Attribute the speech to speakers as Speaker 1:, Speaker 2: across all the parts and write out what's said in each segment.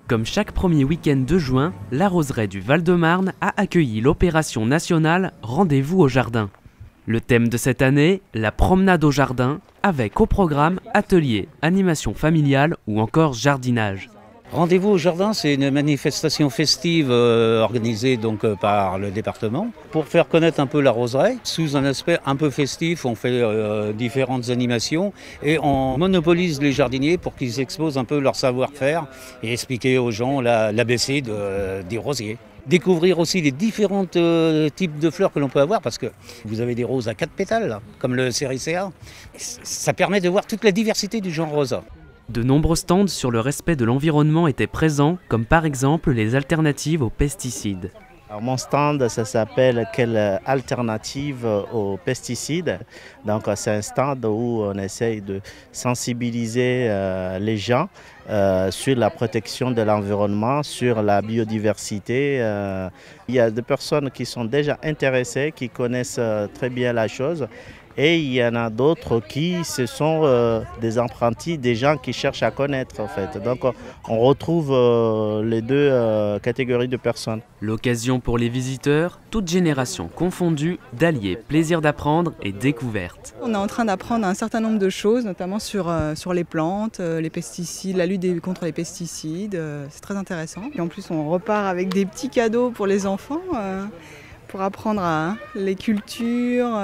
Speaker 1: Comme chaque premier week-end de juin, la Roseraie du Val-de-Marne a accueilli l'opération nationale Rendez-vous au jardin. Le thème de cette année, la promenade au jardin, avec au programme ateliers, animation familiale ou encore jardinage.
Speaker 2: Rendez-vous au jardin, c'est une manifestation festive organisée donc par le département pour faire connaître un peu la Roseraie. Sous un aspect un peu festif, on fait différentes animations et on monopolise les jardiniers pour qu'ils exposent un peu leur savoir-faire et expliquer aux gens l'ABC des rosiers. Découvrir aussi les différents types de fleurs que l'on peut avoir, parce que vous avez des roses à 4 pétales, là, comme le Sericea. Ça permet de voir toute la diversité du genre rosa.
Speaker 1: De nombreux stands sur le respect de l'environnement étaient présents, comme par exemple les alternatives aux pesticides.
Speaker 3: Alors mon stand, ça s'appelle « Quelle alternative aux pesticides ?» Donc c'est un stand où on essaye de sensibiliser les gens sur la protection de l'environnement, sur la biodiversité. Il y a des personnes qui sont déjà intéressées, qui connaissent très bien la chose. Et il y en a d'autres qui ce sont des apprentis, des gens qui cherchent à connaître en fait. Donc on retrouve les deux catégories de personnes.
Speaker 1: L'occasion pour les visiteurs, toutes générations confondues, d'allier plaisir d'apprendre et découverte.
Speaker 4: On est en train d'apprendre un certain nombre de choses, notamment sur les plantes, les pesticides, la lutte contre les pesticides. C'est très intéressant. Et en plus on repart avec des petits cadeaux pour les enfants, pour apprendre les cultures,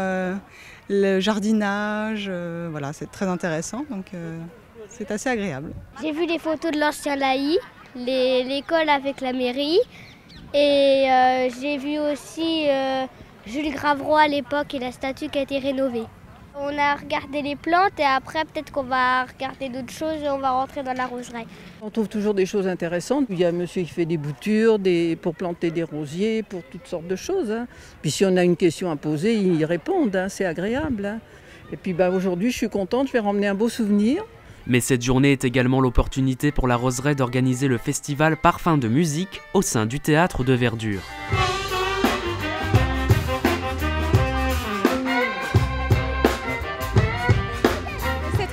Speaker 4: le jardinage, voilà, c'est très intéressant, donc c'est assez agréable.
Speaker 5: J'ai vu les photos de l'ancien Laï, l'école avec la mairie, et j'ai vu aussi Jules Gravroy à l'époque et la statue qui a été rénovée. On a regardé les plantes et après peut-être qu'on va regarder d'autres choses et on va rentrer dans la roseraie.
Speaker 6: On trouve toujours des choses intéressantes. Il y a un monsieur qui fait des boutures pour planter des rosiers, pour toutes sortes de choses. Puis si on a une question à poser, ils répondent, c'est agréable. Et puis aujourd'hui, je suis contente, je vais ramener un beau souvenir.
Speaker 1: Mais cette journée est également l'opportunité pour la Roseraie d'organiser le festival Parfums de musique au sein du théâtre de Verdure.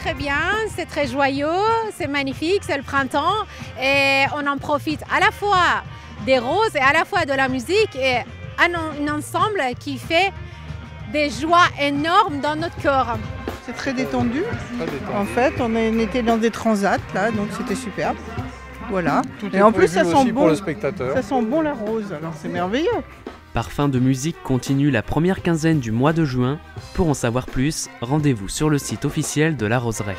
Speaker 7: Très bien, c'est très joyeux, c'est magnifique, c'est le printemps et on en profite à la fois des roses et à la fois de la musique et un ensemble qui fait des joies énormes dans notre corps.
Speaker 4: C'est très détendu. En fait, on était dans des transats là, donc c'était superbe. Voilà.
Speaker 8: Et en plus, ça sent bon pour le spectateur.
Speaker 4: Ça sent bon la rose, alors c'est merveilleux.
Speaker 1: Parfums de musique continue la première quinzaine du mois de juin. Pour en savoir plus, rendez-vous sur le site officiel de la Roseraie.